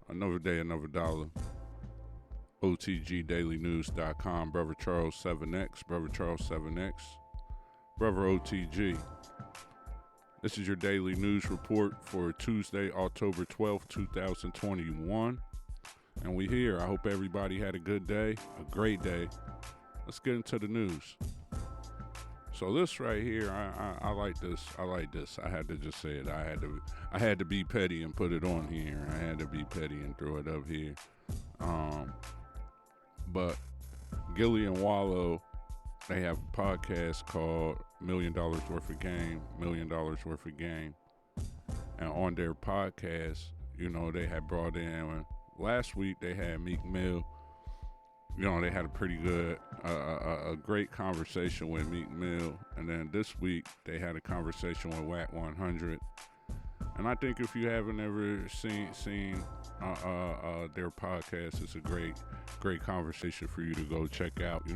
Another day, another dollar. O.T.G. Brother Charles 7X, Brother Charles 7X, Brother O.T.G. This is your daily news report for Tuesday, October 12th, 2021. And we here. I hope everybody had a good day, a great day. Let's get into the news. So this right here, I like this. I like this. I had to just say it. I had to be petty and put it on here. I had to be petty and throw it up here. But Gilly and Wallow, they have a podcast called $1 Million Worth of Game, $1 Million Worth of Game. And on their podcast, they had brought in, last week they had Meek Mill. They had a pretty good, a great conversation with Meek Mill. And then this week they had a conversation with Wack 100. And I think if you haven't ever seen their podcast, it's a great conversation for you to go check out. They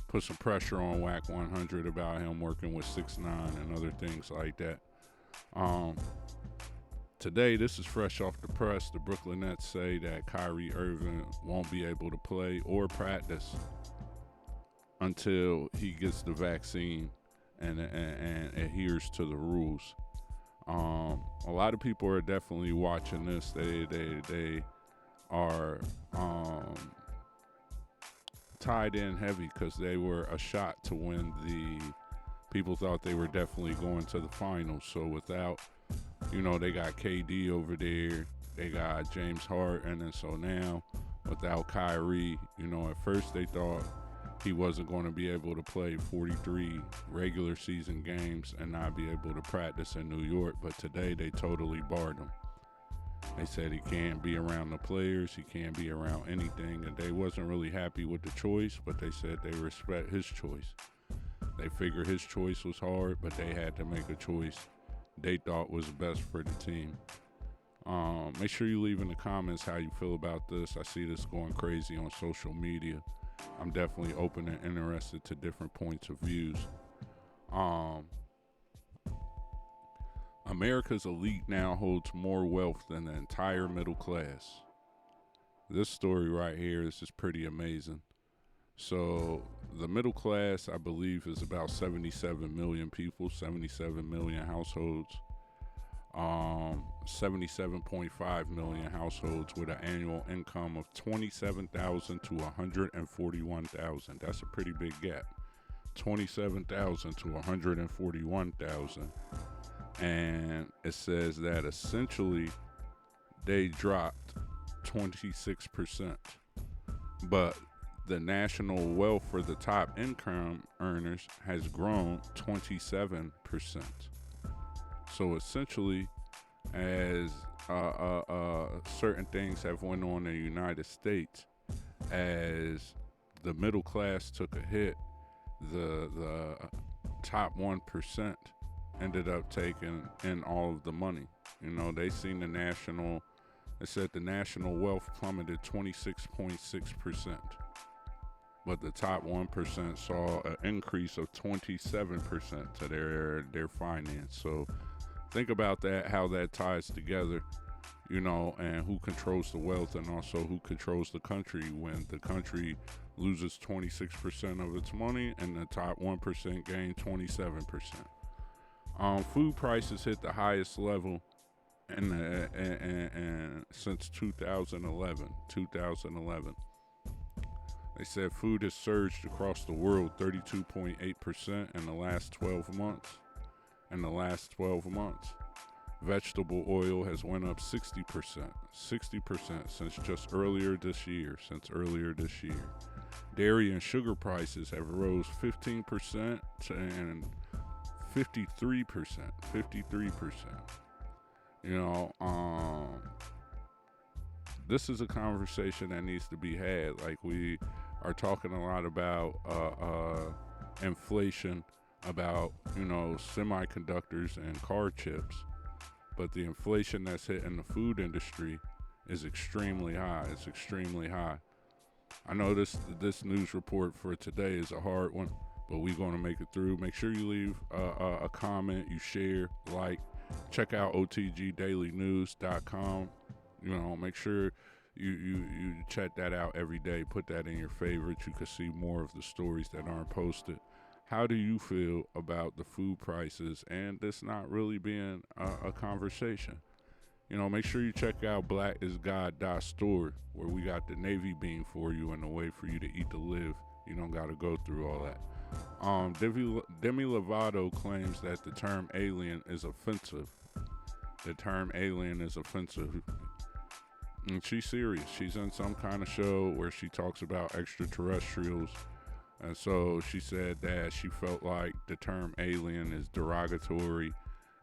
put some pressure on Wack 100 about him working with 6ix9ine and other things like that. Today, this is fresh off the press. The Brooklyn Nets say that Kyrie Irving won't be able to play or practice until he gets the vaccine and adheres to the rules. A lot of people are definitely watching this. They are tied in heavy because they were a shot to win the. People thought they were definitely going to the finals. So without, they got KD over there, they got James Harden, and so now without Kyrie, at first they thought he wasn't going to be able to play 43 regular season games and not be able to practice in New York, but today they totally barred him. They said he can't be around the players, he can't be around anything, and they wasn't really happy with the choice, but they said they respect his choice. They figured his choice was hard, but they had to make a choice they thought was best for the team. Make sure you leave in the comments how you feel about this. I see this going crazy on social media. I'm definitely open and interested to different points of views. America's elite now holds more wealth than the entire middle class. This story right here is just pretty amazing. So the middle class, I believe, is about 77 million people, 77 million households, 77.5 million households with an annual income of $27,000 to $141,000. That's a pretty big gap. $27,000 to $141,000. And it says that essentially they dropped 26%. But the national wealth for the top income earners has grown 27%. So essentially, as certain things have went on in the United States, as the middle class took a hit, the top 1% ended up taking in all of the money. They seen it said the national wealth plummeted 26.6%. But the top 1% saw an increase of 27% to their finance. So think about that, how that ties together, and who controls the wealth and also who controls the country when the country loses 26% of its money and the top 1% gain 27%. Food prices hit the highest level since 2011. They said food has surged across the world 32.8% in the last 12 months. Vegetable oil has went up 60% since earlier this year. Dairy and sugar prices have rose 15% and 53%. This is a conversation that needs to be had. Like, we are talking a lot about inflation, about semiconductors and car chips, but the inflation that's hitting the food industry is extremely high. It's extremely high. I know this news report for today is a hard one, but we're going to make it through. Make sure you leave a comment, you share, like. Check out otgdailynews.com. Make sure you check that out every day. Put that in your favorites. You can see more of the stories that aren't posted. How do you feel about the food prices and this not really being a conversation? Make sure you check out blackisgod.store, where we got the Navy bean for you and a way for you to eat to live. You don't got to go through all that. Demi Lovato claims that the term alien is offensive. The term alien is offensive. And she's serious. She's in some kind of show where she talks about extraterrestrials. And so she said that she felt like the term alien is derogatory.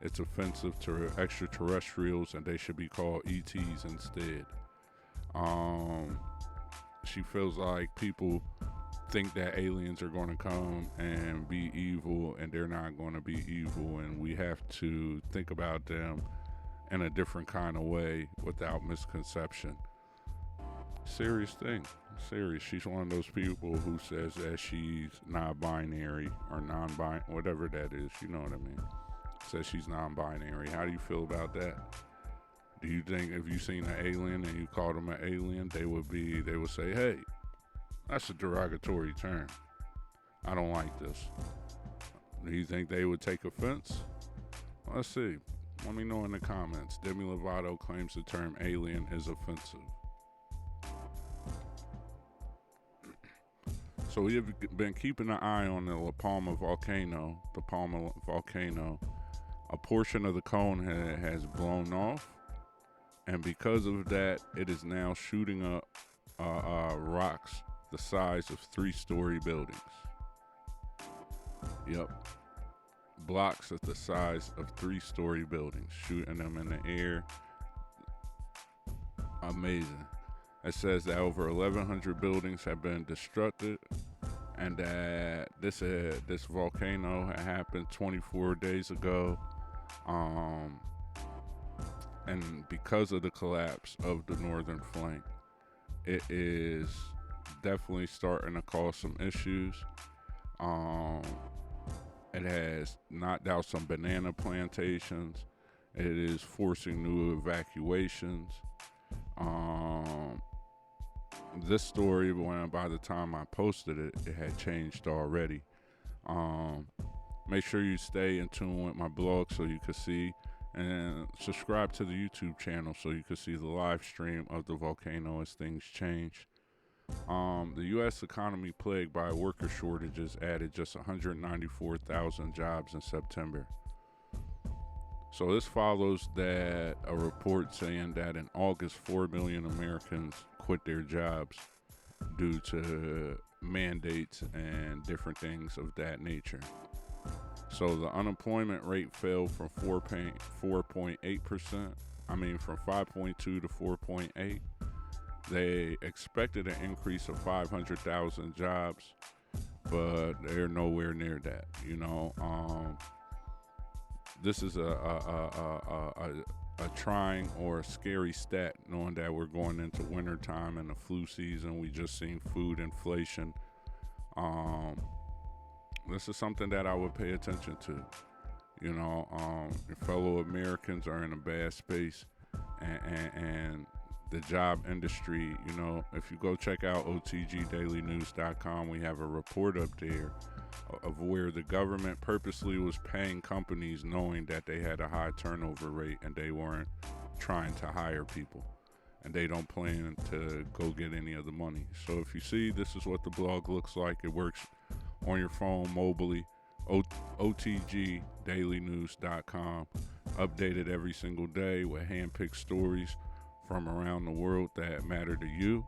It's offensive to extraterrestrials, and they should be called ETs instead. She feels like people think that aliens are going to come and be evil, and they're not going to be evil, and we have to think about them in a different kind of way without misconception. Serious thing. Serious. She's one of those people who says that she's non-binary or non-binary, whatever that is. You know what I mean? Says she's non-binary. How do you feel about that? Do you think if you seen an alien and you called them an alien, they would say, hey, that's a derogatory term. I don't like this. Do you think they would take offense? Let's see. Let me know in the comments. Demi Lovato claims the term alien is offensive. So we have been keeping an eye on the La Palma volcano. The Palma volcano. A portion of the cone has blown off, and because of that, it is now shooting up rocks the size of 3-story buildings. Yep. Blocks at the size of 3-story buildings, shooting them in the air. Amazing. It says that over 1,100 buildings have been destructed, and that this volcano had happened 24 days ago. And because of the collapse of the northern flank, it is definitely starting to cause some issues. It has knocked out some banana plantations. It is forcing new evacuations. This story, by the time I posted it, it had changed already. Make sure you stay in tune with my blog so you can see, and subscribe to the YouTube channel so you can see the live stream of the volcano as things change. The U.S. economy plagued by worker shortages added just 194,000 jobs in September. So this follows that a report saying that in August, 4 million Americans quit their jobs due to mandates and different things of that nature. So the unemployment rate fell from 4.8%. From 5.2 to 4.8. They expected an increase of 500,000 jobs, but they're nowhere near that. This is a trying or a scary stat, knowing that we're going into wintertime and the flu season. We just seen food inflation. This is something that I would pay attention to. Your fellow Americans are in a bad space, and the job industry, if you go check out OTGDailyNews.com, we have a report up there of where the government purposely was paying companies knowing that they had a high turnover rate and they weren't trying to hire people, and they don't plan to go get any of the money. So if you see, this is what the blog looks like. It works on your phone mobilely. OTGDailyNews.com, updated every single day with hand-picked stories from around the world that matter to you.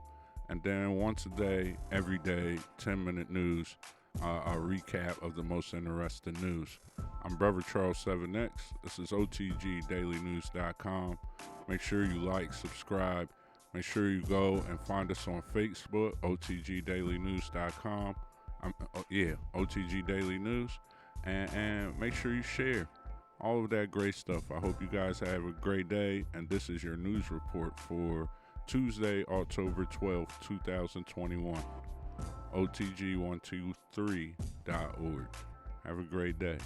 And then once a day, every day, 10-minute news, a recap of the most interesting news. I'm Brother Charles 7X. This is OTGDailyNews.com. Make sure you like, subscribe. Make sure you go and find us on Facebook, OTGDailyNews.com. OTG Daily News. And make sure you share all of that great stuff. I hope you guys have a great day. And this is your news report for Tuesday, October 12th, 2021. OTG123.org. Have a great day.